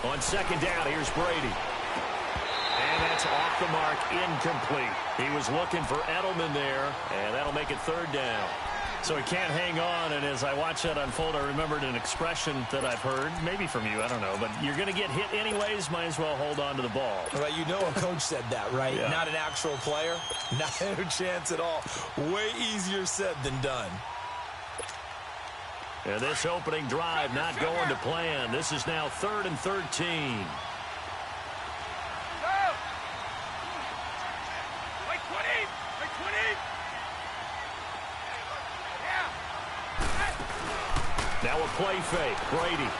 On second down, here's Brady. And that's off the mark, incomplete. He was looking for Edelman there, and that'll make it third down. So he can't hang on, and as I watch that unfold, I remembered an expression that I've heard, maybe from you, I don't know, but you're going to get hit anyways, might as well hold on to the ball. Well, you know a coach said that, right? Yeah. Not an actual player. Not a chance at all. Way easier said than done. And this opening drive not going to plan. This is now 3rd and 13. Now a play fake. Brady.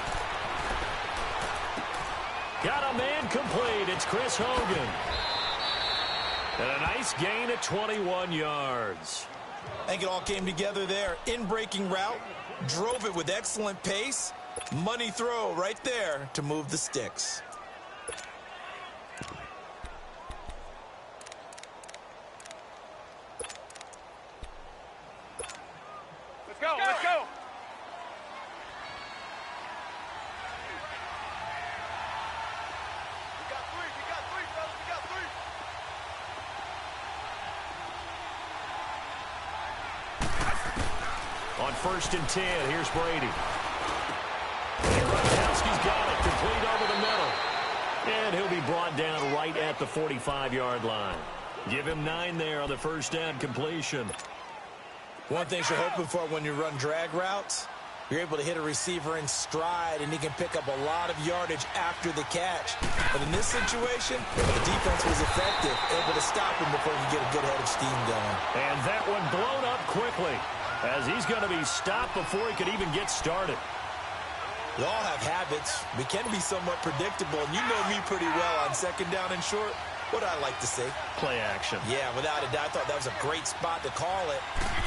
Got a man complete. It's Chris Hogan. And a nice gain of 21 yards. I think it all came together there. In-breaking route. Drove it with excellent pace. Money throw right there to move the sticks. Let's go, let's go. We got three, fellas, we got three. On 1st and 10, here's Brady. And Gronkowski's got it, complete over the middle. And he'll be brought down right at the 45-yard line. Give him 9 there on the first down completion. One thing you're hoping for when you run drag routes, you're able to hit a receiver in stride, and he can pick up a lot of yardage after the catch. But in this situation, the defense was effective, able to stop him before he could get a good head of steam going. And that one blown up quickly, as he's going to be stopped before he could even get started. We all have habits. We can be somewhat predictable, and you know me pretty well on second down and short. What I like to say? Play action. Yeah, without a doubt. I thought that was a great spot to call it.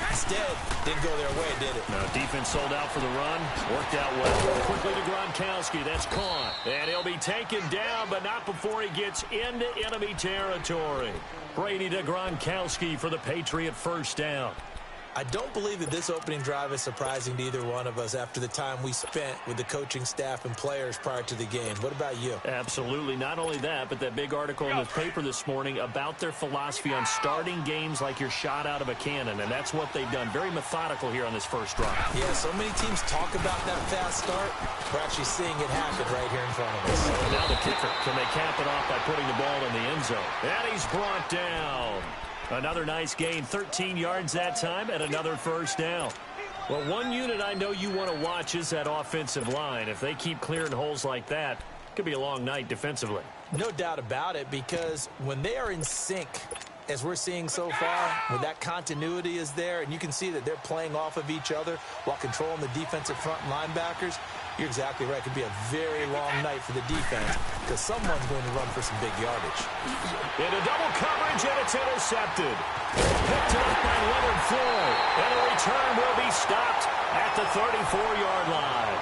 Instead, didn't go their way, did it? No, defense sold out for the run. Worked out well. Quickly to Gronkowski. That's caught. And he'll be taken down, but not before he gets into enemy territory. Brady to Gronkowski for the Patriot first down. I don't believe that this opening drive is surprising to either one of us after the time we spent with the coaching staff and players prior to the game. What about you? Absolutely. Not only that, but that big article in the paper this morning about their philosophy on starting games like you're shot out of a cannon, and that's what they've done. Very methodical here on this first drive. Yeah, so many teams talk about that fast start. We're actually seeing it happen right here in front of us. And now the kicker. Can they cap it off by putting the ball in the end zone? And he's brought down. Another nice gain, 13 yards that time, and another first down. Well, one unit I know you want to watch is that offensive line. If they keep clearing holes like that, it could be a long night defensively. No doubt about it, because when they are in sync, as we're seeing so far, when that continuity is there, and you can see that they're playing off of each other while controlling the defensive front linebackers, you're exactly right. It could be a very long night for the defense because someone's going to run for some big yardage. Into double coverage, and it's intercepted. Picked up by Leonard Floyd. And the return will be stopped at the 34-yard line.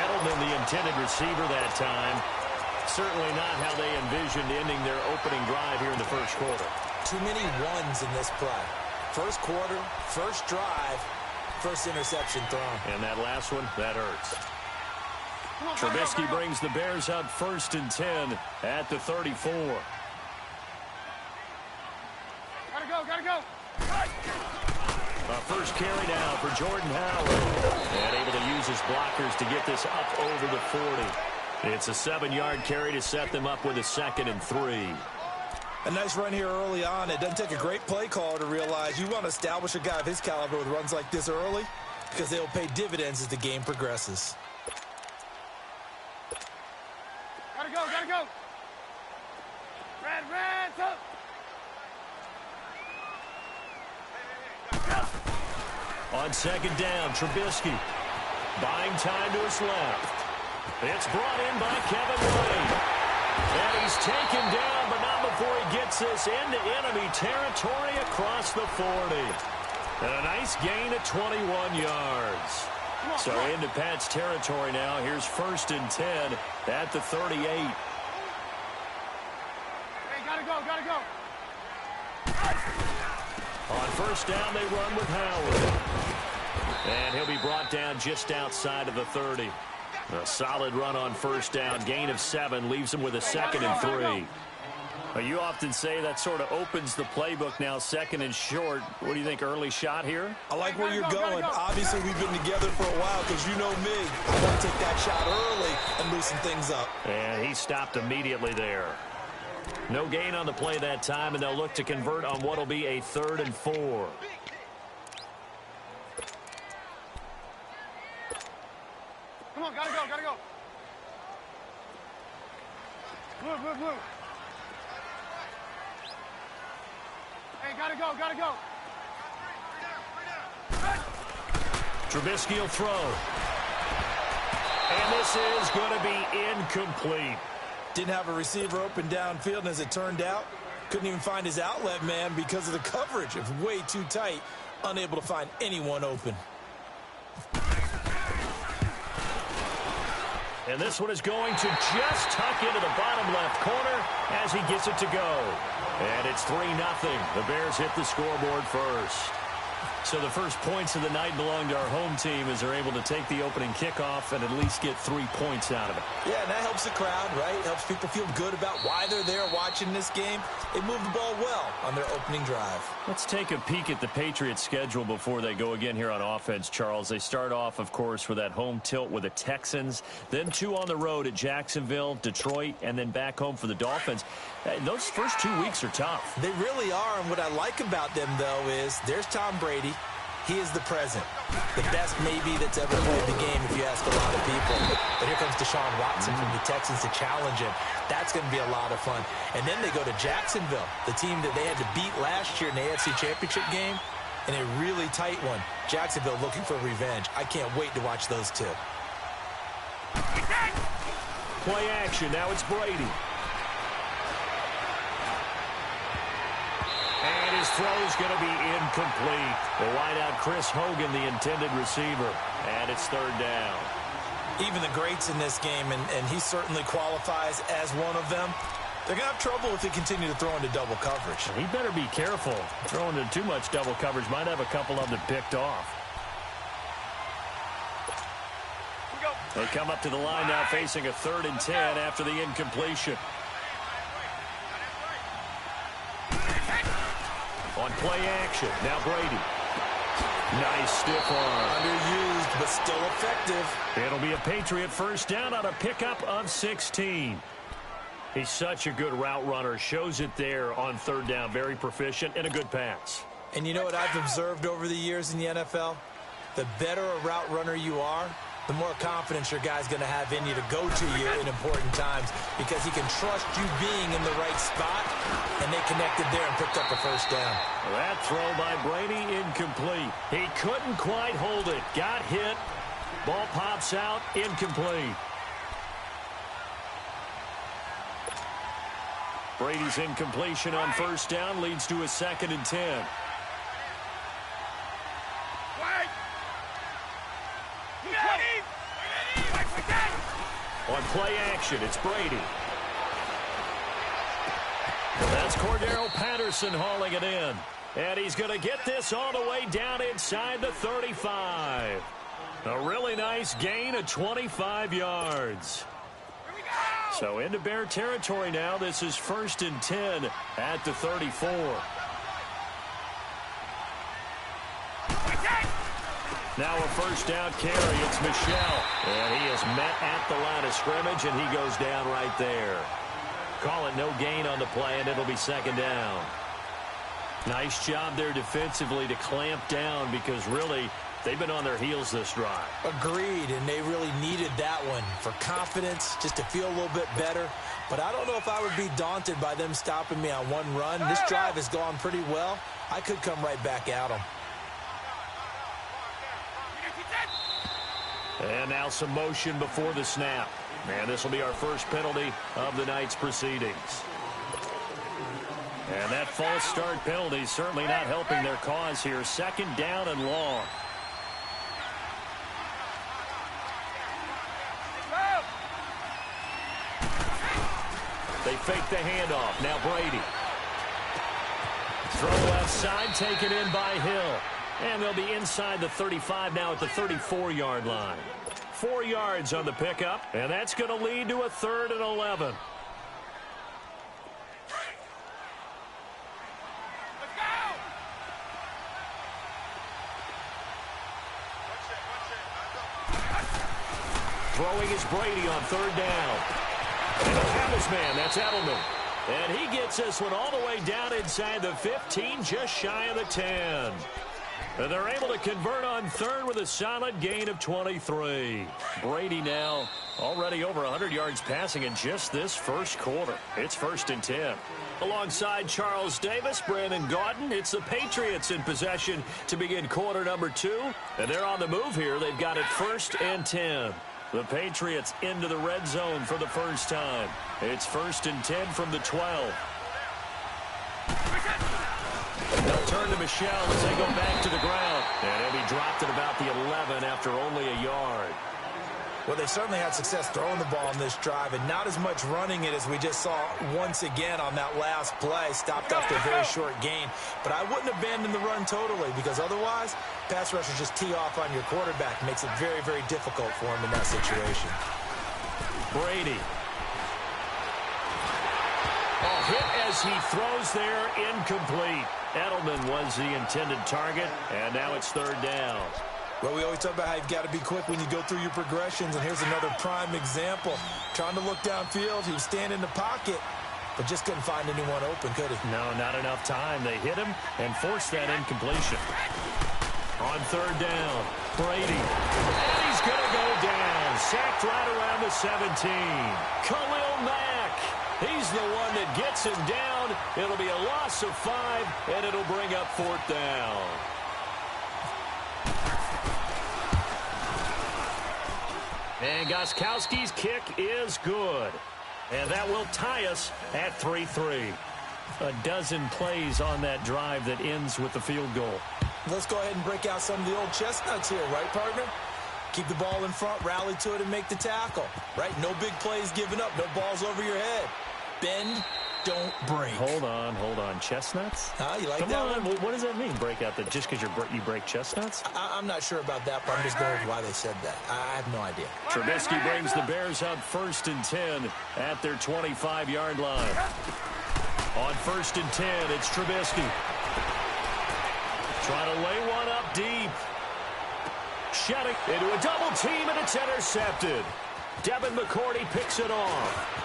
Edelman, the intended receiver that time. Certainly not how they envisioned ending their opening drive here in the first quarter. Too many ones in this play. First quarter, first drive, first interception thrown. And that last one, that hurts. Trubisky brings the Bears up 1st and 10 at the 34. Gotta go. First carry now for Jordan Howard. And able to use his blockers to get this up over the 40. It's a 7-yard carry to set them up with a 2nd and 3. A nice run here early on. It doesn't take a great play caller to realize you want to establish a guy of his caliber with runs like this early because they'll pay dividends as the game progresses. Gotta go. Red, up. On second down, Trubisky buying time to his left. It's brought in by Kevin White. And he's taken down, but not before he gets this into enemy territory across the 40. And a nice gain of 21 yards. So into Pat's territory now. Here's 1st and 10 at the 38. Hey, gotta go. On first down, they run with Howard. And he'll be brought down just outside of the 30. A solid run on first down. Gain of 7 leaves him with a 2nd and 3. Well, you often say that sort of opens the playbook now, 2nd and short. What do you think, early shot here? I like where you're going. Obviously, we've been together for a while because you know me. I want to take that shot early and loosen things up. And he stopped immediately there. No gain on the play that time, and they'll look to convert on what will be a 3rd and 4. Come on, gotta go, gotta go. Move. Hey, gotta go, gotta go. Trubisky will throw. And this is going to be incomplete. Didn't have a receiver open downfield, and as it turned out, couldn't even find his outlet man because of the coverage. It was way too tight, unable to find anyone open. And this one is going to just tuck into the bottom left corner as he gets it to go. And it's 3-0. The Bears hit the scoreboard first. So the first points of the night belong to our home team as they're able to take the opening kickoff and at least get 3 points out of it. Yeah, and that helps the crowd, right? Helps people feel good about why they're there watching this game. They moved the ball well on their opening drive. Let's take a peek at the Patriots' schedule before they go again here on offense, Charles. They start off, of course, with that home tilt with the Texans, then 2 on the road at Jacksonville, Detroit, and then back home for the Dolphins. Those first 2 weeks are tough. They really are, and what I like about them, though, is there's Tom Brady. He is the present. The best maybe that's ever played the game if you ask a lot of people. But here comes Deshaun Watson from the Texans to challenge him. That's going to be a lot of fun. And then they go to Jacksonville, the team that they had to beat last year in the AFC Championship game, in a really tight one. Jacksonville looking for revenge. I can't wait to watch those two. Play action. Now it's Brady. And his throw is going to be incomplete. The wideout Chris Hogan, the intended receiver. And it's 3rd down. Even the greats in this game, and he certainly qualifies as one of them, they're going to have trouble if they continue to throw into double coverage. He better be careful. Throwing into too much double coverage might have a couple of them picked off. They come up to the line now facing a 3rd and 10 after the incompletion. On play action, now Brady. Nice stiff arm. Underused, but still effective. It'll be a Patriot first down on a pickup of 16. He's such a good route runner. Shows it there on 3rd down. Very proficient and a good pass. And you know what I've observed over the years in the NFL? The better a route runner you are, the more confidence your guy's going to have in you to go to you in important times because he can trust you being in the right spot, and they connected there and picked up a first down. That throw by Brady incomplete. He couldn't quite hold it. Got hit. Ball pops out. Incomplete. Brady's incompletion on first down leads to a 2nd and 10. On play action, it's Brady. That's Cordero Patterson hauling it in. And he's going to get this all the way down inside the 35. A really nice gain of 25 yards. So into Bear territory now. This is 1st and 10 at the 34. Now a first down carry. It's Michel. And he is met at the line of scrimmage, and he goes down right there. Call it no gain on the play, and it'll be 2nd down. Nice job there defensively to clamp down because really they've been on their heels this drive. Agreed, and they really needed that one for confidence, just to feel a little bit better. But I don't know if I would be daunted by them stopping me on one run. This drive has gone pretty well. I could come right back at them. And now some motion before the snap. And this will be our first penalty of the night's proceedings. And that false start penalty certainly not helping their cause here. 2nd down and long. They fake the handoff. Now Brady. Throw left side, taken in by Hill. And they'll be inside the 35 now at the 34-yard line. 4 yards on the pickup, and that's going to lead to a 3rd and 11. Throwing is Brady on 3rd down. And he'll have his man. That's Edelman. And he gets this one all the way down inside the 15, just shy of the 10. And they're able to convert on 3rd with a solid gain of 23. Brady now already over 100 yards passing in just this first quarter. It's 1st and 10. Alongside Charles Davis, Brandon Gaudin, it's the Patriots in possession to begin quarter number 2. And they're on the move here. They've got it 1st and 10. The Patriots into the red zone for the first time. It's 1st and 10 from the 12. They'll turn to Michel as they go back to the ground. And he'll be dropped at about the 11 after only a yard. Well, they certainly had success throwing the ball on this drive, and not as much running it as we just saw once again on that last play. Stopped after a very short gain. But I wouldn't abandon the run totally, because otherwise, pass rushers just tee off on your quarterback. It makes it very, very difficult for him in that situation. Brady. Oh, hit as he throws there, incomplete. Edelman was the intended target, and now it's 3rd down. Well, we always talk about how you've got to be quick when you go through your progressions, and here's another prime example. Trying to look downfield, he was standing in the pocket, but just couldn't find anyone open, could he? No, not enough time. They hit him and forced that incompletion. On 3rd down, Brady. And he's going to go down. Sacked right around the 17. Khalil Mack. He's the one that gets him down. It'll be a loss of 5, and it'll bring up 4th down. And Gostkowski's kick is good. And that will tie us at 3-3. A dozen plays on that drive that ends with the field goal. Let's go ahead and break out some of the old chestnuts here, right, partner? Keep the ball in front, rally to it, and make the tackle, right? No big plays given up, no balls over your head. Bend, don't break. Hold on. Chestnuts? You like Come that on. one? What does that mean, break out? Just because you break chestnuts? I'm not sure about that, but I'm just going with why they said that. I have no idea. Trubisky brings the Bears up 1st and 10 at their 25-yard line. On 1st and 10, it's Trubisky. Trying to lay one up deep. Shedding into a double team, and it's intercepted. Devin McCourty picks it off.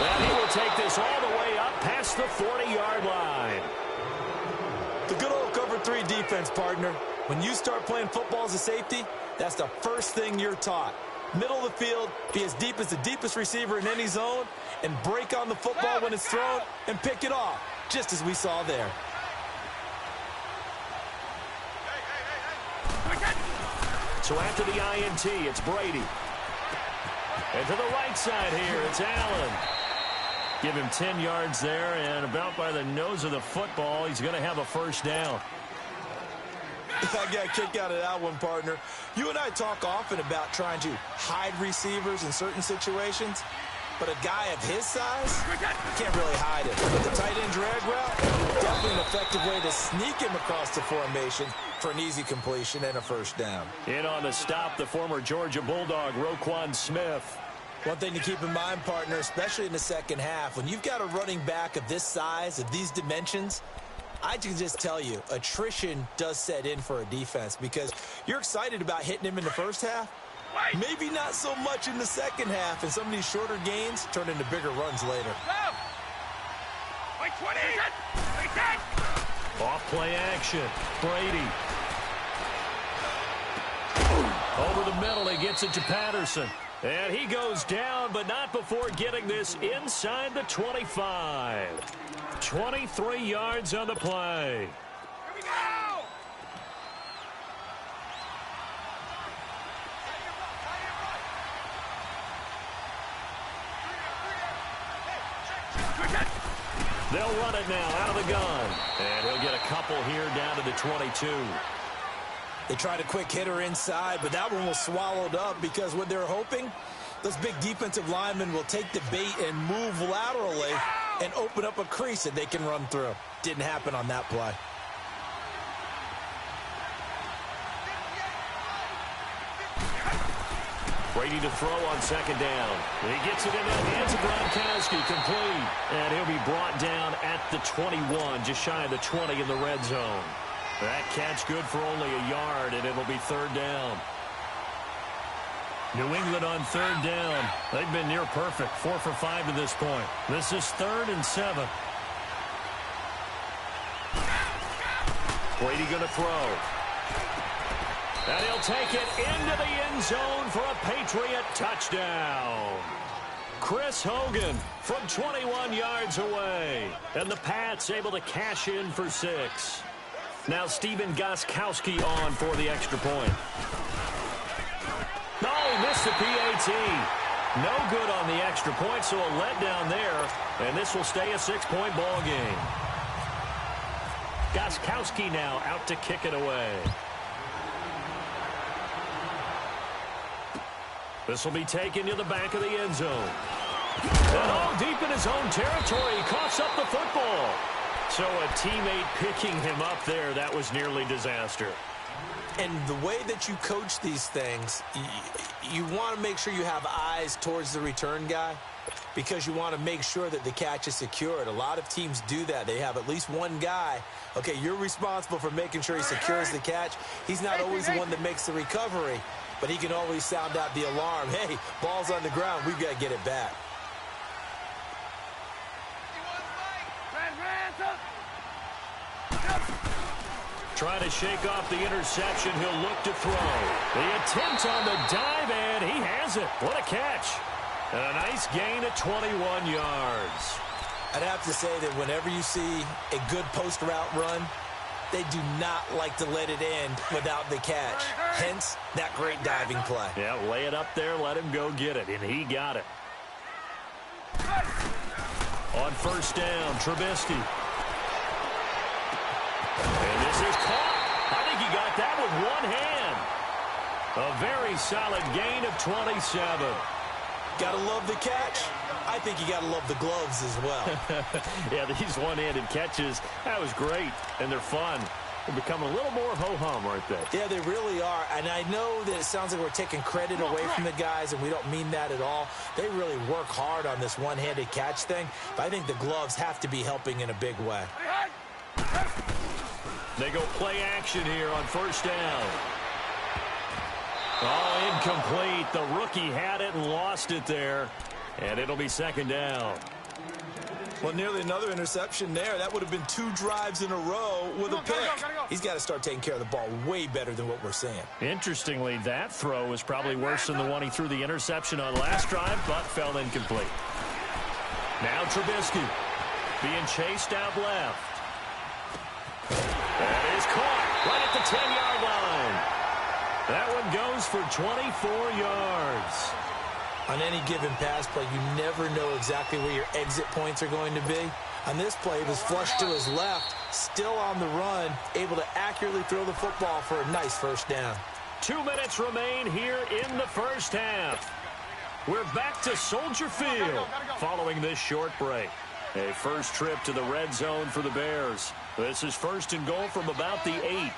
And he will take this all the way up past the 40-yard line. The good old cover 3 defense, partner. When you start playing football as a safety, that's the first thing you're taught. Middle of the field, be as deep as the deepest receiver in any zone, and break on the football when it's thrown and pick it off, just as we saw there. So after the INT, it's Brady. And to the right side here, it's Allen. Give him 10 yards there, and about by the nose of the football, he's going to have a 1st down. I got a kick out of that one, partner. You and I talk often about trying to hide receivers in certain situations, but a guy of his size can't really hide it. But the tight end drag route, definitely an effective way to sneak him across the formation for an easy completion and a 1st down. In on the stop, the former Georgia Bulldog, Roquan Smith. One thing to keep in mind, partner, especially in the second half, when you've got a running back of this size, of these dimensions, I can just tell you, attrition does set in for a defense because you're excited about hitting him in the first half. Maybe not so much in the second half, and some of these shorter gains turn into bigger runs later. Off play action. Brady. Over the middle, he gets it to Patterson. And he goes down, but not before getting this inside the 25. 23 yards on the play. Here we go! They'll run it now out of the gun. And he'll get a couple here down to the 22. They tried a quick hitter inside, but that one was swallowed up because what they're hoping, those big defensive linemen will take the bait and move laterally and open up a crease that they can run through. Didn't happen on that play. Brady to throw on second down. He gets it in the hands of Gronkowski, complete. And he'll be brought down at the 21, just shy of the 20 in the red zone. That catch good for only a yard, and it'll be third down. New England on third down. They've been near perfect, 4 for 5 to this point. This is 3rd and 7. Brady going to throw. And he'll take it into the end zone for a Patriot touchdown. Chris Hogan from 21 yards away. And the Pats able to cash in for 6. Now Stephen Gostkowski on for the extra point. No, he missed the PAT. No good on the extra point, so a letdown there. And this will stay a 6-point ball game. Gostkowski now out to kick it away. This will be taken to the back of the end zone. And all deep in his own territory, he coughs up the football. So a teammate picking him up there, that was nearly disaster. And the way that you coach these things, you want to make sure you have eyes towards the return guy because you want to make sure that the catch is secured. A lot of teams do that. They have at least one guy. Okay, you're responsible for making sure he secures the catch. He's not always the one that makes the recovery, but he can always sound out the alarm. Hey, ball's on the ground. We've got to get it back. Trying to shake off the interception. He'll look to throw. The attempt on the dive, and he has it. What a catch. And a nice gain of 21 yards. I'd have to say that whenever you see a good post route run, they do not like to let it in without the catch. Hence, that great diving play. Yeah, lay it up there, let him go get it, and he got it. On first down, Trubisky. And this is caught. I think he got that with one hand. A very solid gain of 27. Gotta love the catch. I think you gotta love the gloves as well. Yeah, these one-handed catches, that was great, and they're fun. They're becoming a little more ho-hum, aren't they? Yeah, they really are. And I know that it sounds like we're taking credit away from the guys, and we don't mean that at all. They really work hard on this one-handed catch thing, but I think the gloves have to be helping in a big way. They go play action here on first down. Oh, incomplete. The rookie had it and lost it there. And it'll be second down. Well, nearly another interception there. That would have been 2 drives in a row with a pick. He's got to start taking care of the ball way better than what we're seeing. Interestingly, that throw was probably worse than the one he threw the interception on last drive, but fell incomplete. Now Trubisky being chased out left. That is caught right at the 10-yard line. That one goes for 24 yards. On any given pass play, you never know exactly where your exit points are going to be. On this play, it was flushed to his left, still on the run, able to accurately throw the football for a nice first down. 2 minutes remain here in the first half. We're back to Soldier Field following this short break. A first trip to the red zone for the Bears. This is first and goal from about the 8.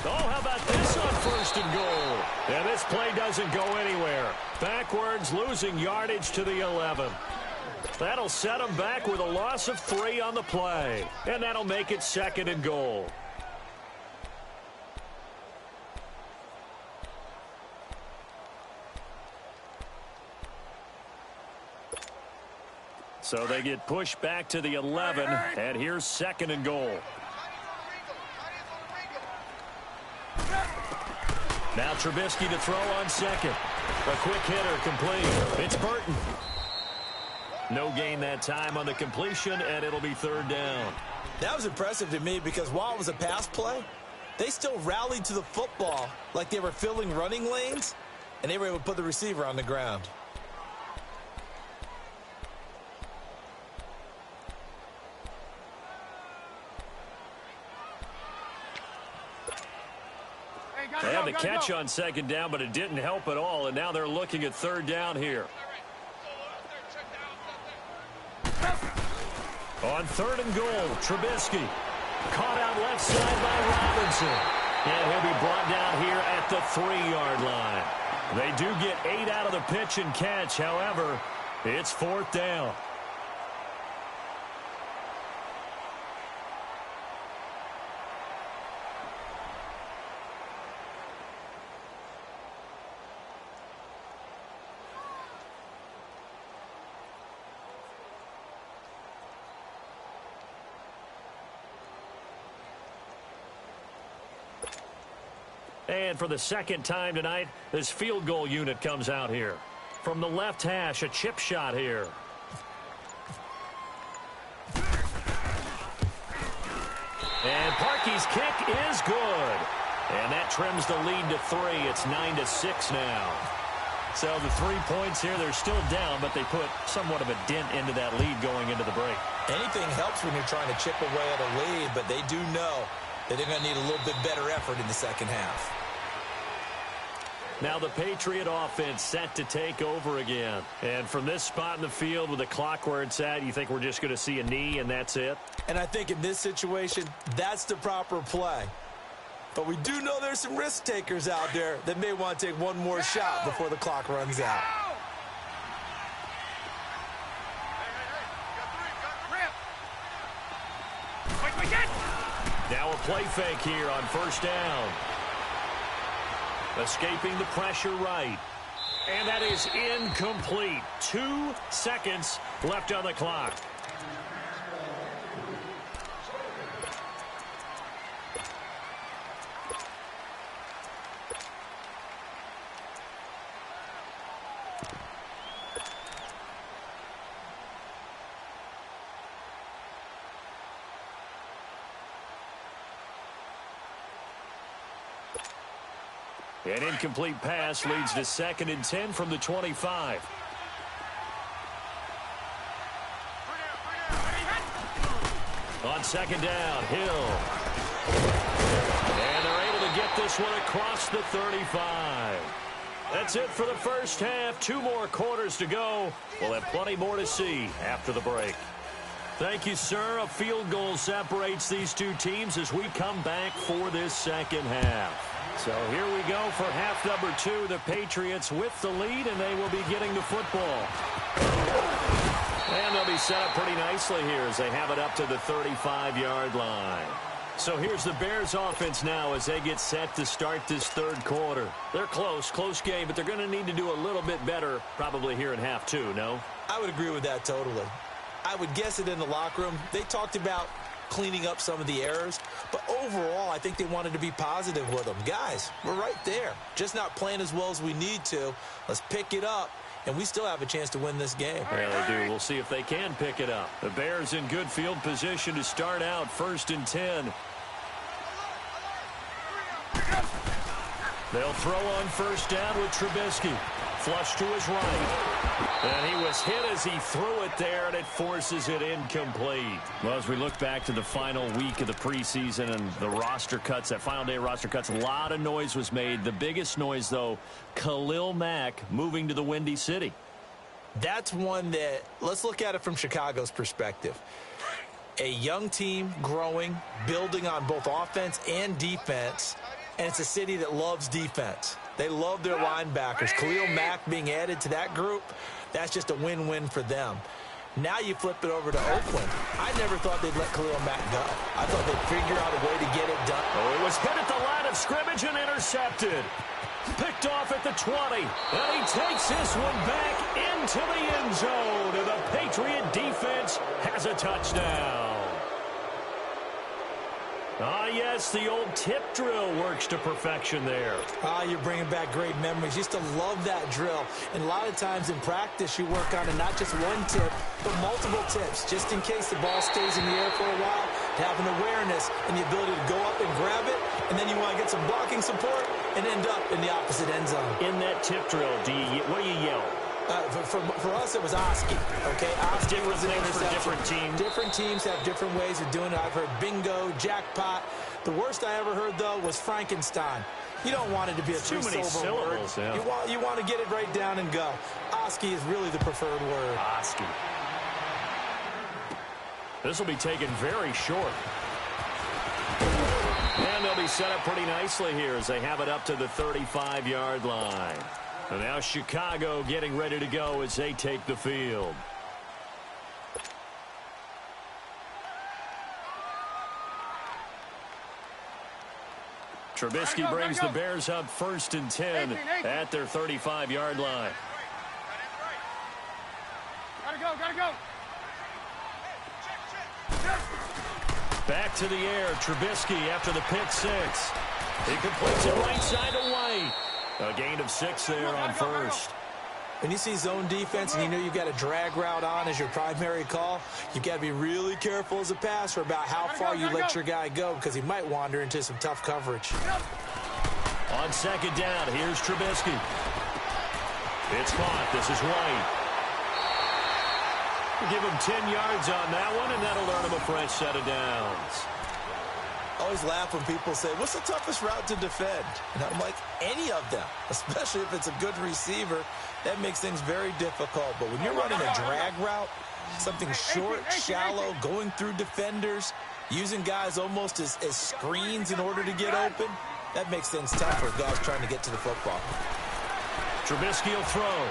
Oh, how about this on first and goal? And this play doesn't go anywhere. Backwards, losing yardage to the 11. That'll set them back with a loss of 3 on the play. And that'll make it second and goal. So they get pushed back to the 11, and here's second and goal. Now Trubisky to throw on second. A quick hitter complete. It's Burton. No gain that time on the completion, and it'll be third down. That was impressive to me because while it was a pass play, they still rallied to the football like they were filling running lanes, and they were able to put the receiver on the ground. They had the catch on second down, but it didn't help at all, and now they're looking at third down here. On third and goal, Trubisky. Caught out left side by Robinson. And he'll be brought down here at the 3-yard line. They do get 8 out of the pitch and catch. However, it's 4th down. And for the second time tonight, this field goal unit comes out here. From the left hash, a chip shot here. And Parkey's kick is good. And that trims the lead to 3. It's 9-6 now. So the 3 points here, they're still down, but they put somewhat of a dent into that lead going into the break. Anything helps when you're trying to chip away at a lead, but they do know that they're going to need a little bit better effort in the second half. Now the Patriot offense set to take over again. And from this spot in the field with the clock where it's at, you think we're just going to see a knee and that's it? And I think in this situation, that's the proper play. But we do know there's some risk takers out there that may want to take one more shot before the clock runs out. Now a play fake here on first down. Escaping the pressure right. And that is incomplete. 2 seconds left on the clock. An incomplete pass leads to 2nd and 10 from the 25. On 2nd down, Hill. And they're able to get this one across the 35. That's it for the first half. 2 more quarters to go. We'll have plenty more to see after the break. Thank you, sir. A field goal separates these two teams as we come back for this second half. So here we go for half number 2. The Patriots with the lead, and they will be getting the football. And they'll be set up pretty nicely here as they have it up to the 35-yard line. So here's the Bears offense now as they get set to start this 3rd quarter. They're close game, but they're going to need to do a little bit better probably here in half 2, no? I would agree with that totally. I would guess it in the locker room. They talked about cleaning up some of the errors, but overall I think they wanted to be positive with them. Guys, we're right there, just not playing as well as we need to. Let's pick it up, and we still have a chance to win this game. Yeah, they do. We'll see if they can pick it up. The Bears in good field position to start out 1st and 10. They'll throw on first down with Trubisky. Flush to his right. And he was hit as he threw it there, and it forces it incomplete. Well, as we look back to the final week of the preseason and the roster cuts, that final day roster cuts, a lot of noise was made. The biggest noise, though, Khalil Mack moving to the Windy City. That's one that, let's look at it from Chicago's perspective. A young team growing, building on both offense and defense, and it's a city that loves defense. They love their linebackers. Khalil Mack being added to that group, that's just a win-win for them. Now you flip it over to Oakland. I never thought they'd let Khalil Mack go. I thought they'd figure out a way to get it done. Oh, it was hit at the line of scrimmage and intercepted. Picked off at the 20. And he takes this one back into the end zone. And the Patriot defense has a touchdown. Ah, yes, the old tip drill works to perfection there. Ah, you're bringing back great memories. Used to love that drill. And a lot of times in practice, you work on it, not just one tip, but multiple tips, just in case the ball stays in the air for a while, to have an awareness and the ability to go up and grab it, and then you want to get some blocking support and end up in the opposite end zone. In that tip drill, what do you yell? For us, it was Oski, okay? Oski was an interception. For different teams. Different teams have different ways of doing it. I've heard bingo, jackpot. The worst I ever heard, though, was Frankenstein. You don't want it to be a three-syllable word. Yeah. You want to get it right down and go. Oski is really the preferred word. Oski. This will be taken very short. And they'll be set up pretty nicely here as they have it up to the 35-yard line. And now Chicago getting ready to go as they take the field. Trubisky brings the Bears up 1st and 10 at their 35-yard line. Gotta go. Back to the air, Trubisky after the pick six. He completes it right side to White. A gain of 6 there on first. When you see zone defense and you know you've got a drag route on as your primary call, you've got to be really careful as a passer about how far you let your guy go because he might wander into some tough coverage. On 2nd down, here's Trubisky. It's caught. This is White. Give him 10 yards on that one, and that'll earn him a fresh set of downs. I always laugh when people say, what's the toughest route to defend? And I'm like, any of them, especially if it's a good receiver. That makes things very difficult. But when you're running a drag route, something short, shallow, going through defenders, using guys almost as screens in order to get open, that makes things tough for guys trying to get to the football. Trubisky will throw.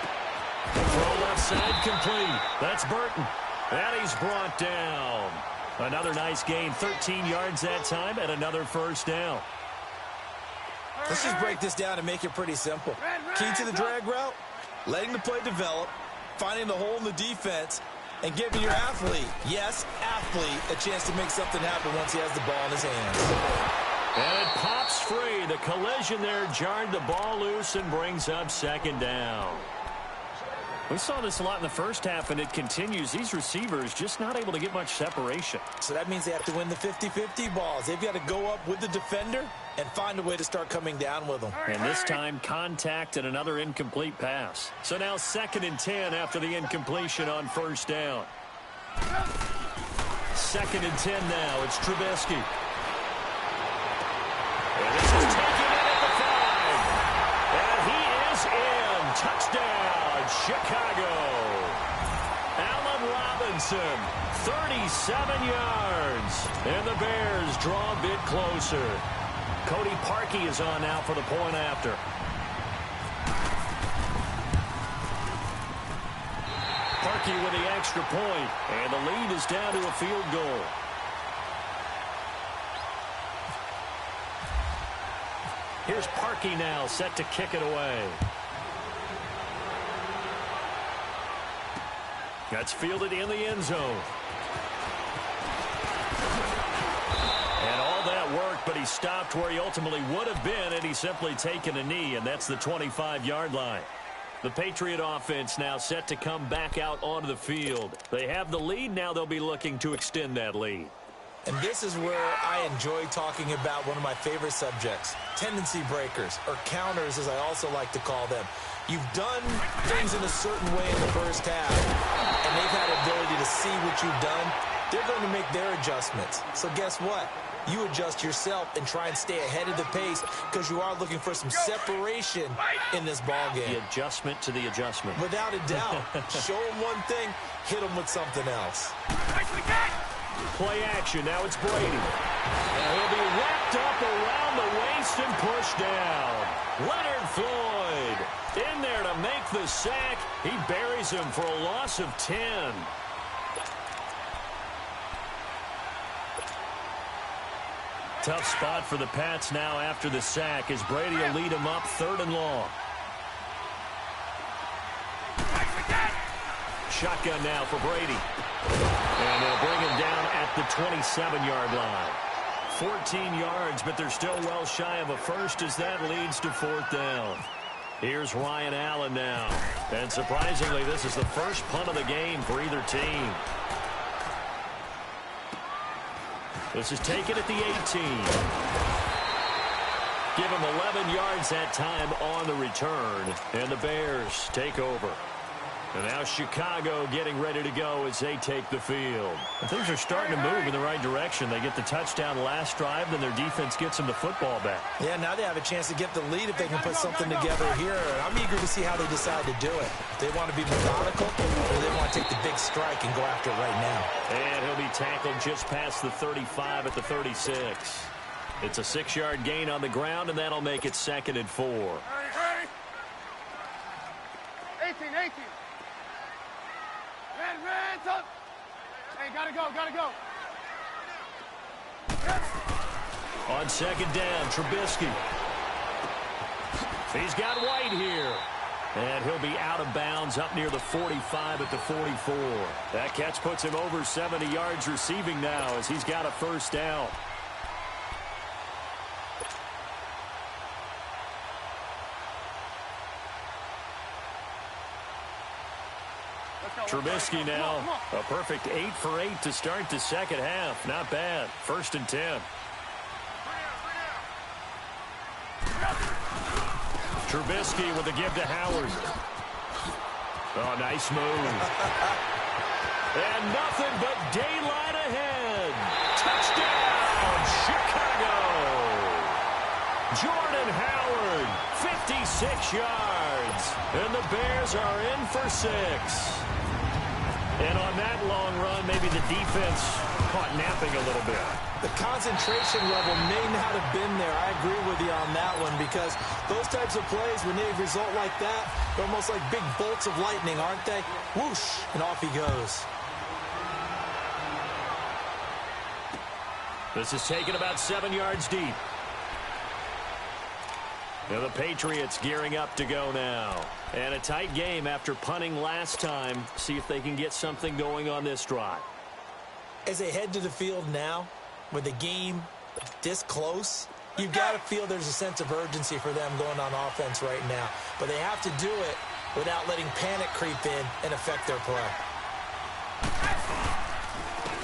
Throw left side complete. That's Burton. And he's brought down. Another nice gain, 13 yards that time, and another first down. Let's just break this down and make it pretty simple. Key to the drag route, letting the play develop, finding the hole in the defense, and giving your athlete, yes, athlete, a chance to make something happen once he has the ball in his hands. And it pops free. The collision there jarred the ball loose and brings up 2nd down. We saw this a lot in the first half, and it continues. These receivers just not able to get much separation. So that means they have to win the 50-50 balls. They've got to go up with the defender and find a way to start coming down with them. And this time, contact and another incomplete pass. So now 2nd and 10 after the incompletion on 1st down. 2nd and 10 now. It's Trubisky. And this is taken in at the 5. And he is in. Touchdown, Chicago. Allen Robinson, 37 yards. And the Bears draw a bit closer. Cody Parkey is on now for the point after. Parkey with the extra point. And the lead is down to a field goal. Here's Parkey now, set to kick it away. That's fielded in the end zone. And all that worked, but he stopped where he ultimately would have been, and he's simply taken a knee, and that's the 25-yard line. The Patriot offense now set to come back out onto the field. They have the lead. Now they'll be looking to extend that lead. And this is where I enjoy talking about one of my favorite subjects, tendency breakers, or counters as I also like to call them. You've done things in a certain way in the first half, and they've had the ability to see what you've done. They're going to make their adjustments. So guess what? You adjust yourself and try and stay ahead of the pace because you are looking for some separation in this ball game. The adjustment to the adjustment. Without a doubt. Show them one thing, hit them with something else. Play action. Now it's Brady. And he'll be wrapped up around the waist and pushed down. Leonard Floyd in there to make the sack. He buries him for a loss of 10. Tough spot for the Pats now after the sack as Brady will lead him up 3rd and long. Shotgun now for Brady. And they'll bring him down at the 27-yard line. 14 yards, but they're still well shy of a first as that leads to 4th down. Here's Ryan Allen now. And surprisingly, this is the first punt of the game for either team. This is taken at the 18. Give him 11 yards that time on the return. And the Bears take over. And now Chicago getting ready to go as they take the field. And things are starting to move in the right direction. They get the touchdown last drive, then their defense gets them the football back. Yeah, now they have a chance to get the lead if they can put something together here. I'm eager to see how they decide to do it. They want to be methodical, or they want to take the big strike and go after it right now. And he'll be tackled just past the 35 at the 36. It's a 6-yard gain on the ground, and that'll make it 2nd and 4. team. Red, up. Hey, gotta go, gotta go. On second down, Trubisky. He's got White here. And he'll be out of bounds up near the 45 at the 44. That catch puts him over 70 yards receiving now as he's got a first down. Trubisky now, a perfect 8 for 8 to start the second half. Not bad. 1st and 10. Trubisky with a give to Howard. Oh, nice move. And nothing but daylight ahead. Touchdown, Chicago. Jordan Howard, 56 yards. And the Bears are in for 6. And on that long run, maybe the defense caught napping a little bit. The concentration level may not have been there. I agree with you on that one because those types of plays, when they result like that, they're almost like big bolts of lightning, aren't they? Whoosh, and off he goes. This is taken about 7 yards deep. Now the Patriots gearing up to go now. And a tight game after punting last time. See if they can get something going on this drive. As they head to the field now, with the game this close, you've got to feel there's a sense of urgency for them going on offense right now. But they have to do it without letting panic creep in and affect their play.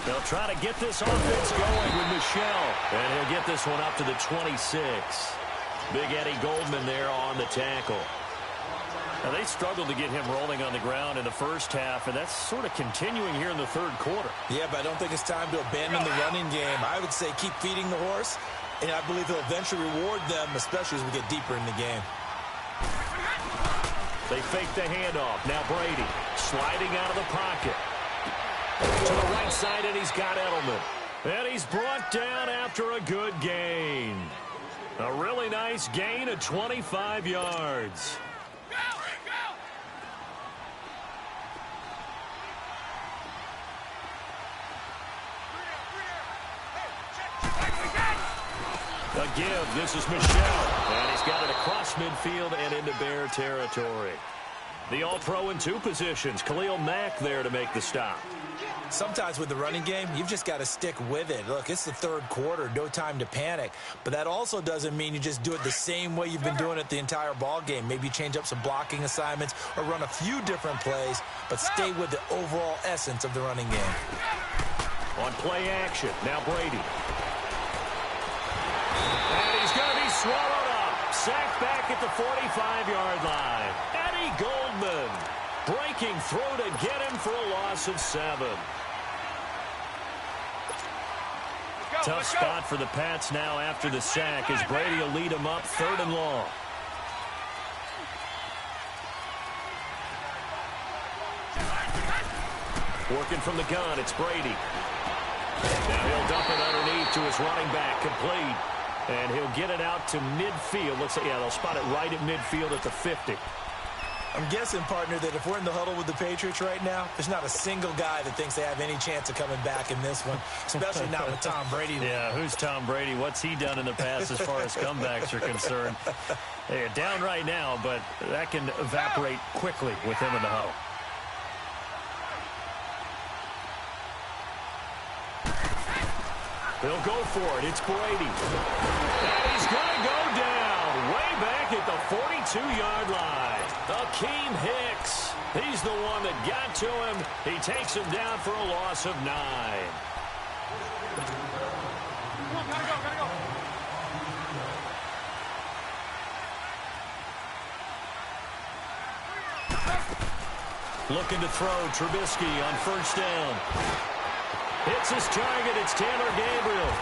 They'll try to get this offense going with Michel. And he'll get this one up to the 26. Big Eddie Goldman there on the tackle. Now, they struggled to get him rolling on the ground in the first half, and that's sort of continuing here in the third quarter. Yeah, but I don't think it's time to abandon the running game. I would say keep feeding the horse, and I believe he'll eventually reward them, especially as we get deeper in the game. They fake the handoff. Now Brady sliding out of the pocket. To the right side, and he's got Edelman. And he's brought down after a good gain. A really nice gain of 25 yards. A give. This is Michel. And he's got it across midfield and into Bear territory. The All-Pro in 2 positions. Khalil Mack there to make the stop. Sometimes with the running game, you've just got to stick with it. Look, it's the third quarter, no time to panic. But that also doesn't mean you just do it the same way you've been doing it the entire ball game. Maybe change up some blocking assignments or run a few different plays, but stay with the overall essence of the running game. On play action, now Brady. And he's going to be swallowed up. Sacked back at the 45-yard line. Eddie Goldman breaking through to get him for a loss of 7. Tough spot for the Pats now after the sack as Brady will lead them up 3rd and long. Working from the gun, it's Brady. Now he'll dump it underneath to his running back, complete. And he'll get it out to midfield. Looks like, yeah, they'll spot it right at midfield at the 50. I'm guessing, partner, that if we're in the huddle with the Patriots right now, there's not a single guy that thinks they have any chance of coming back in this one, especially not with Tom Brady. Yeah, who's Tom Brady? What's he done in the past as far as comebacks are concerned? They're down right now, but that can evaporate quickly with him in the huddle. He'll go for it. It's Brady. And he's going to go down way back at the 42-yard line. Akeem Hicks. He's the one that got to him. He takes him down for a loss of 9. Come on, gotta go, gotta go. Looking to throw. Trubisky on 1st down. Hits his target. It's Taylor Gabriel.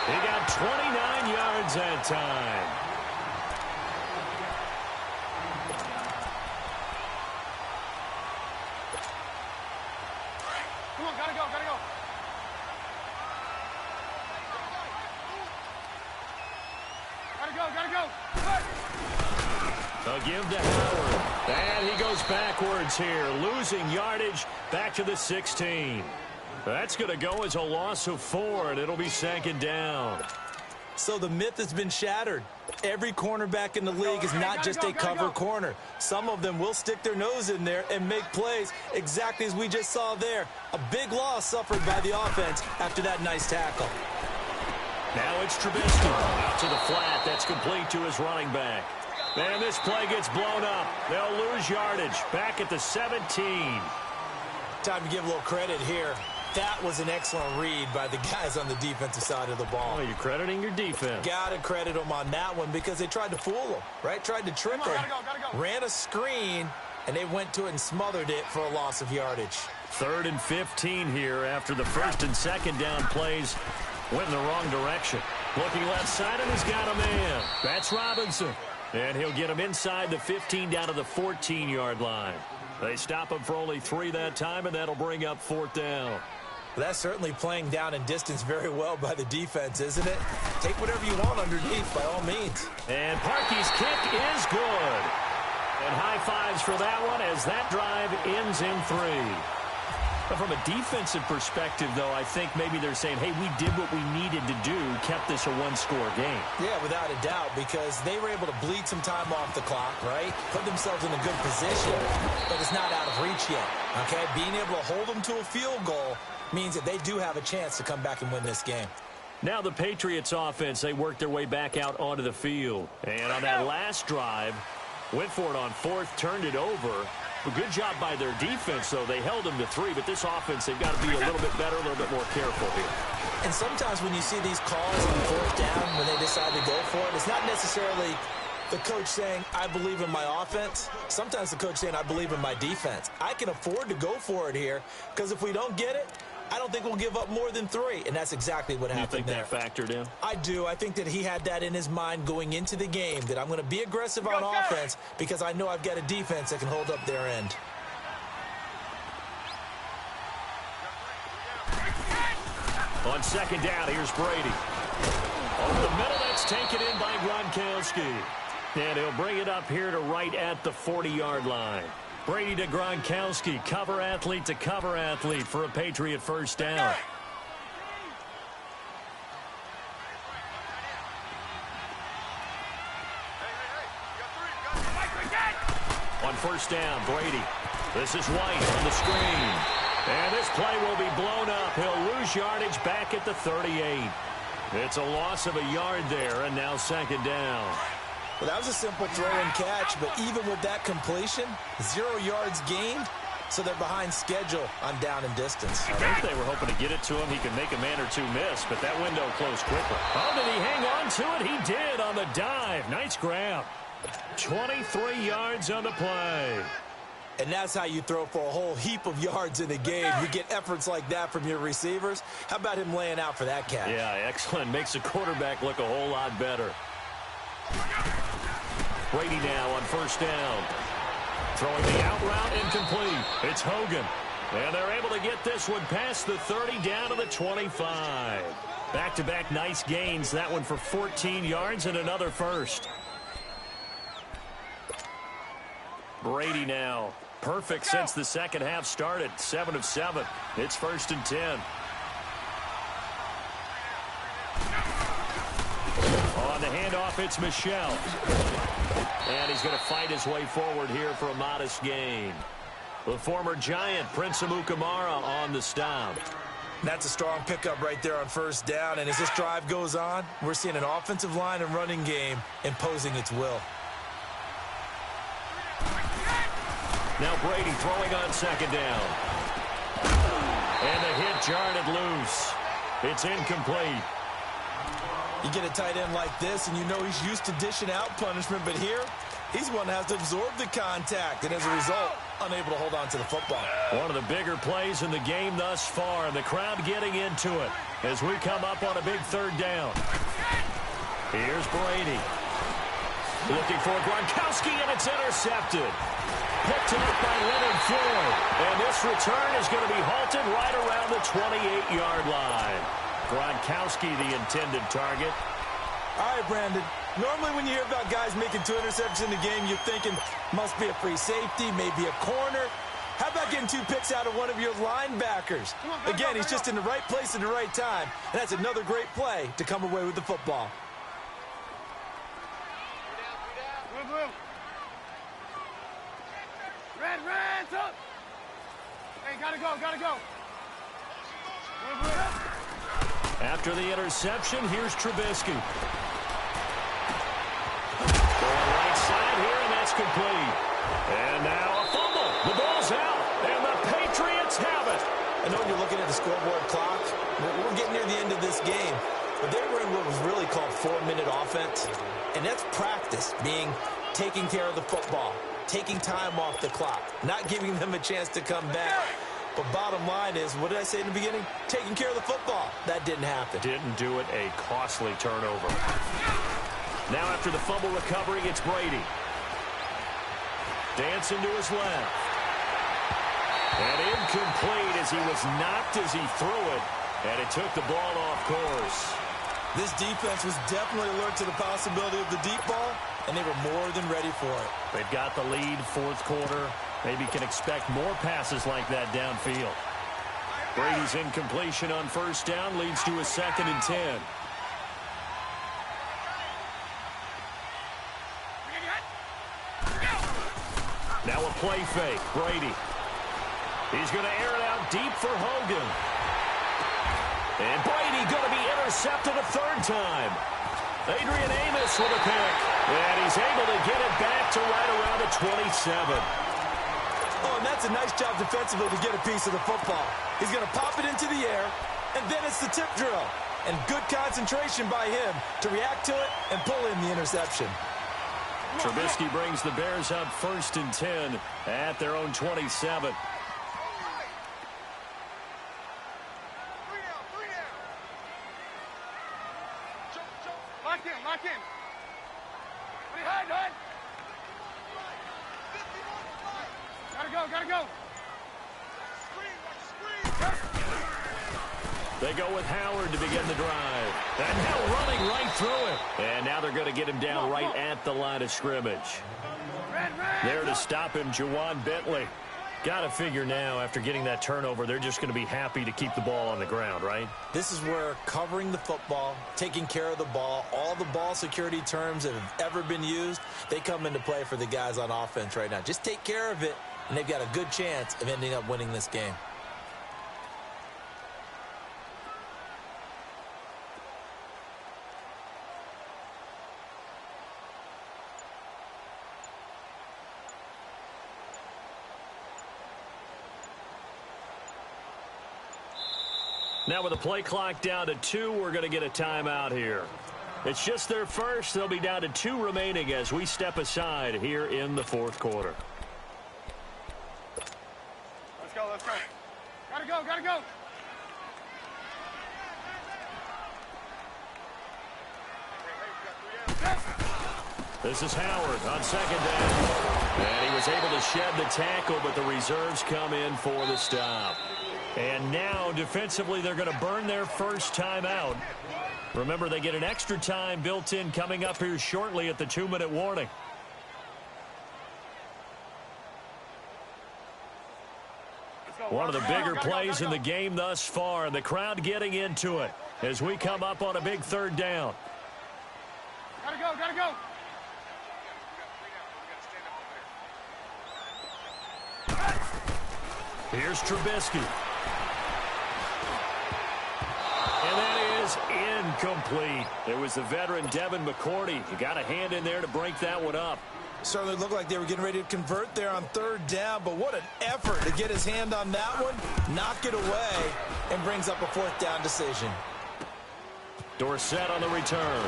He got 29 yards that time. Come on, gotta go, gotta go. Gotta go, gotta go. A give to Howard. And he goes backwards here, losing yardage back to the 16. That's going to go as a loss of 4, and it'll be 2nd down. So the myth has been shattered. Every cornerback in the league is not just a cover corner. Some of them will stick their nose in there and make plays exactly as we just saw there. A big loss suffered by the offense after that nice tackle. Now it's Trubisky out to the flat. That's complete to his running back. And this play gets blown up. They'll lose yardage back at the 17. Time to give a little credit here. That was an excellent read by the guys on the defensive side of the ball. Oh, you're crediting your defense. Got to credit them on that one because they tried to fool them, right? Tried to trick them. Ran a screen, and they went to it and smothered it for a loss of yardage. 3rd and 15 here after the 1st and 2nd down plays went in the wrong direction. Looking left side, and he's got a man. That's Robinson. And he'll get him inside the 15 down to the 14-yard line. They stop him for only 3 that time, and that'll bring up 4th down. That's certainly playing down in distance very well by the defense, isn't it? Take whatever you want underneath, by all means. And Parkey's kick is good. And high fives for that one as that drive ends in 3. But from a defensive perspective, though, I think maybe they're saying, hey, we did what we needed to do, kept this a one-score game. Yeah, without a doubt, because they were able to bleed some time off the clock, right? Put themselves in a good position, but it's not out of reach yet, okay? Being able to hold them to a field goal means that they do have a chance to come back and win this game. Now the Patriots offense, they worked their way back out onto the field. And on that last drive, went for it on 4th, turned it over. A good job by their defense, though. They held them to 3, but this offense, they've got to be a little bit better, a little bit more careful here. And sometimes when you see these calls on 4th down, when they decide to go for it, it's not necessarily the coach saying, I believe in my offense. Sometimes the coach saying, I believe in my defense. I can afford to go for it here, because if we don't get it, I don't think we'll give up more than 3, and that's exactly what happened there. You think that factored in? I do. I think that he had that in his mind going into the game, that I'm going to be aggressive on offense because I know I've got a defense that can hold up their end. On 2nd down, here's Brady. Over the middle, that's taken in by Gronkowski. And he'll bring it up here to right at the 40-yard line. Brady to Gronkowski, cover athlete to cover athlete for a Patriot 1st down. On 1st down, Brady. This is White on the screen. And this play will be blown up. He'll lose yardage back at the 38. It's a loss of a yard there, and now 2nd down. Well, that was a simple throw and catch, but even with that completion, 0 yards gained, so they're behind schedule on down and distance. I think they were hoping to get it to him. He could make a man or 2 miss, but that window closed quickly. Oh, did he hang on to it? He did on the dive. Nice grab. 23 yards on the play. And that's how you throw for a whole heap of yards in a game. You get efforts like that from your receivers. How about him laying out for that catch? Yeah, excellent. Makes the quarterback look a whole lot better. Brady now on 1st down. Throwing the out route incomplete. It's Hogan. And they're able to get this one past the 30 down to the 25. Back-to-back nice gains. That one for 14 yards and another first. Brady now. Perfect since the 2nd half started. 7 of 7. It's 1st and 10. On the handoff, it's Michel. And he's going to fight his way forward here for a modest gain. The former Giant, Prince Amukamara, on the stop. That's a strong pickup right there on 1st down. And as this drive goes on, we're seeing an offensive line and running game imposing its will. Now Brady throwing on 2nd down. And the hit jarred it loose. It's incomplete. You get a tight end like this, and you know he's used to dishing out punishment, but here, he's one that has to absorb the contact, and as a result, unable to hold on to the football. One of the bigger plays in the game thus far, and the crowd getting into it as we come up on a big 3rd down. Here's Brady. Looking for Gronkowski, and it's intercepted. Picked up by Leonard Floyd. And this return is going to be halted right around the 28-yard line. Gronkowski, the intended target. All right, Brandon, Normally when you hear about guys making 2 interceptions in the game, you're thinking must be a free safety, maybe a corner. How about getting 2 picks out of one of your linebackers? Again, he's just in the right place at the right time, and that's another great play to come away with the football. Blue. Red, up. Hey, gotta go. Blue. After the interception, here's Trubisky. Going right side here, and that's complete. And now a fumble. The ball's out, and the Patriots have it. I know you're looking at the scoreboard clock. We're getting near the end of this game. But they were in what was really called 4-minute offense. And that's practice, being taking care of the football, taking time off the clock, not giving them a chance to come back. But bottom line is, what did I say in the beginning? Taking care of the football. That didn't happen. Didn't do it. A costly turnover. Now after the fumble recovery, it's Brady. Dancing to his left. And incomplete as he was knocked as he threw it. And it took the ball off course. This defense was definitely alert to the possibility of the deep ball, and they were more than ready for it. They've got the lead, fourth quarter. Maybe can expect more passes like that downfield. Brady's incompletion on first down leads to a 2nd and 10. Now a play fake. Brady. He's going to air it out deep for Hogan. And Brady going to be intercepted a 3rd time. Adrian Amos with a pick. And he's able to get it back to right around the 27. Oh, and that's a nice job defensively to get a piece of the football. He's going to pop it into the air, and then it's the tip drill. And good concentration by him to react to it and pull in the interception. Trubisky brings the Bears up 1st and 10 at their own 27. Lock in. Hide. Gotta go. They go with Howard to begin the drive. And now running right through it. And now they're going to get him down right at the line of scrimmage. There to stop him, Juwan Bentley. Got to figure now, after getting that turnover, they're just going to be happy to keep the ball on the ground, right? This is where covering the football, taking care of the ball, all the ball security terms that have ever been used, they come into play for the guys on offense right now. Just take care of it, and they've got a good chance of ending up winning this game. Now with the play clock down to 2, we're going to get a timeout here. It's just their first. They'll be down to 2 remaining as we step aside here in the 4th quarter. Let's go. Gotta go. This is Howard on 2nd down. And he was able to shed the tackle, but the reserves come in for the stop. And now, defensively, they're going to burn their first timeout. Remember, they get an extra time built in coming up here shortly at the 2-minute warning. One of the bigger plays in the game thus far, and the crowd getting into it as we come up on a big 3rd down. Gotta go. Here's Trubisky. And that is incomplete. It was the veteran Devin McCourty. He got a hand in there to break that one up. Certainly looked like they were getting ready to convert there on 3rd down, but what an effort to get his hand on that one, knock it away, and brings up a 4th down decision. Dorsett on the return.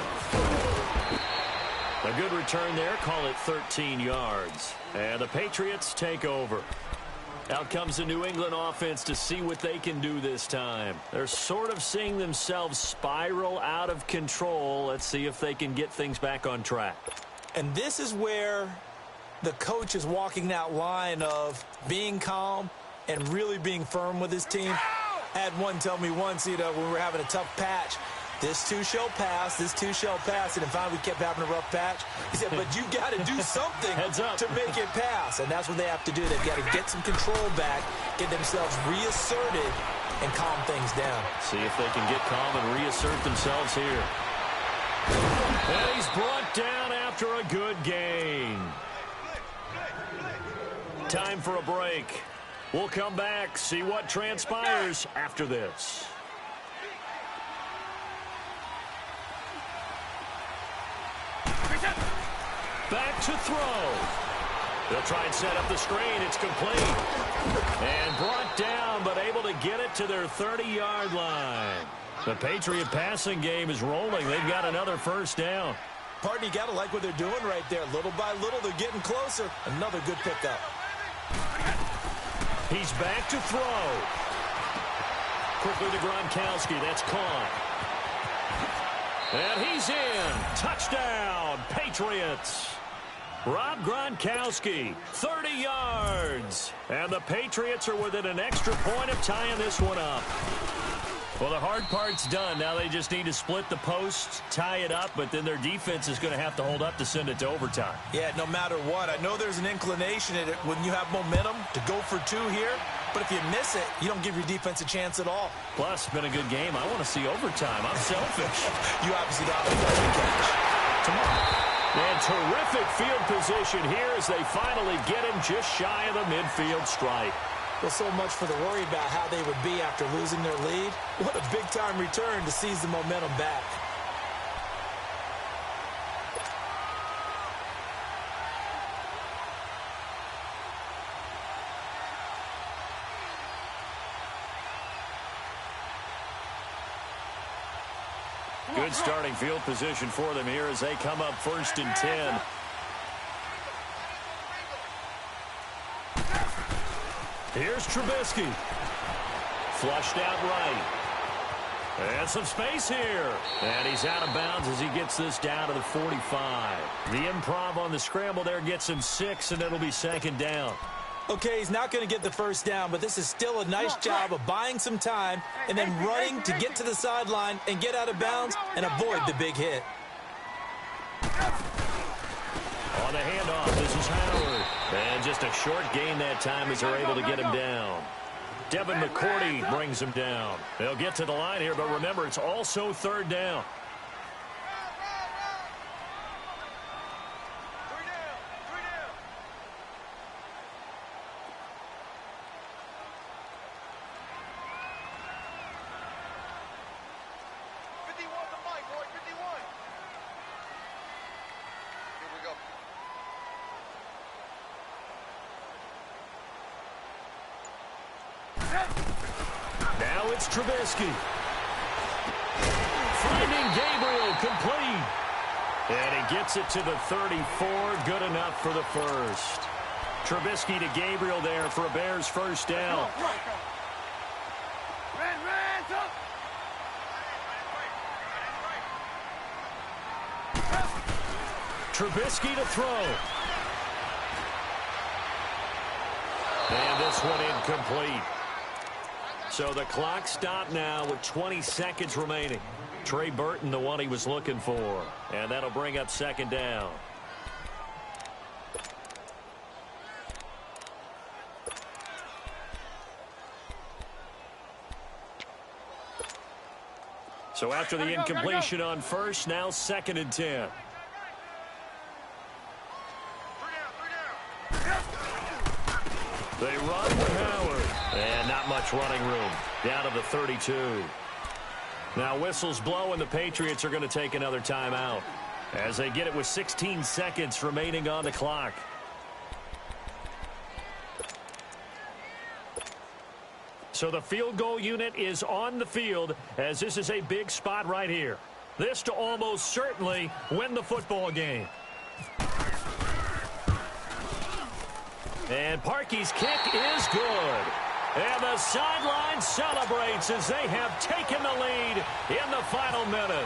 A good return there. Call it 13 yards. And the Patriots take over. Out comes the New England offense to see what they can do this time. They're sort of seeing themselves spiral out of control. Let's see if they can get things back on track. And this is where the coach is walking that line of being calm and really being firm with his team. I had one tell me once, when we were having a tough patch, This too shall pass. This too shall pass. And finally, we kept having a rough patch. He said, but you got to do something to make it pass. And that's what they have to do. They've got to get some control back, get themselves reasserted, and calm things down. See if they can get calm and reassert themselves here. And he's brought down after a good gain. Time for a break. We'll come back, see what transpires after this. Back to throw. They'll try and set up the screen. It's complete. And brought down, but able to get it to their 30-yard line. The Patriot passing game is rolling. They've got another first down. Partner, you got to like what they're doing right there. Little by little, they're getting closer. Another good pickup. He's back to throw. Quickly to Gronkowski. That's caught. And he's in. Touchdown, Patriots. Rob Gronkowski, 30 yards. And the Patriots are within an extra point of tying this one up. Well, the hard part's done. Now they just need to split the posts, tie it up, but then their defense is going to have to hold up to send it to overtime. Yeah, no matter what. I know there's an inclination in it when you have momentum to go for two here, but if you miss it, you don't give your defense a chance at all. Plus, it's been a good game. I want to see overtime. I'm selfish. You obviously don't have a catch. Tomorrow. And terrific field position here as they finally get him just shy of the midfield stripe. Well, so much for the worry about how they would be after losing their lead. What a big-time return to seize the momentum back. Good starting field position for them here as they come up 1st and 10. Here's Trubisky. Flushed out right. And some space here. And he's out of bounds as he gets this down to the 45. The improv on the scramble there gets him 6, and it'll be 2nd down. Okay, he's not going to get the first down, but this is still a nice job of buying some time and then running to get to the sideline and get out of bounds and avoid the big hit. On the handoff, this is Howard. And just a short gain that time as they're able to get him down. Devin McCourty brings him down. They'll get to the line here, but remember, it's also 3rd down. Now it's Trubisky. Finding Gabriel complete. And he gets it to the 34. Good enough for the first. Trubisky to Gabriel there for a Bears first down. Trubisky to throw. And this one incomplete. So the clock stopped now with 20 seconds remaining. Trey Burton, the one he was looking for. And that'll bring up 2nd down. So after the incompletion on first, now 2nd and 10. They run with Howard. And not much running room. Down to the 32. Now whistles blow and the Patriots are going to take another timeout as they get it with 16 seconds remaining on the clock. So the field goal unit is on the field as this is a big spot right here. This to almost certainly win the football game. And Parkey's kick is good. And the sideline celebrates as they have taken the lead in the final minute.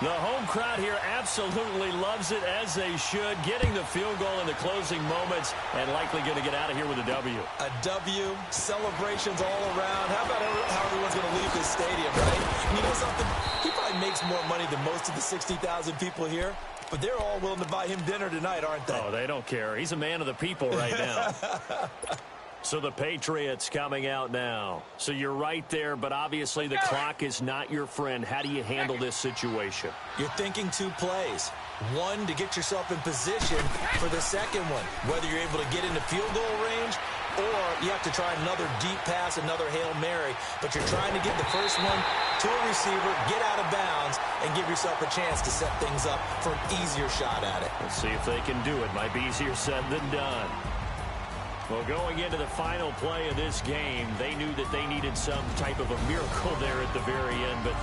The home crowd here absolutely loves it, as they should, getting the field goal in the closing moments and likely going to get out of here with a W. A W, celebrations all around. How about how everyone's going to leave this stadium, right? And you know something? He probably makes more money than most of the 60,000 people here, but they're all willing to buy him dinner tonight, aren't they? Oh, they don't care. He's a man of the people right now. So the Patriots coming out now. So you're right there, but obviously the clock is not your friend. How do you handle this situation? You're thinking two plays. One, to get yourself in position for the second one, whether you're able to get into field goal range or you have to try another deep pass, another Hail Mary. But you're trying to get the first one to a receiver, get out of bounds, and give yourself a chance to set things up for an easier shot at it. Let's see if they can do it. Might be easier said than done. Well, going into the final play of this game, they knew that they needed some type of a miracle there at the very end, but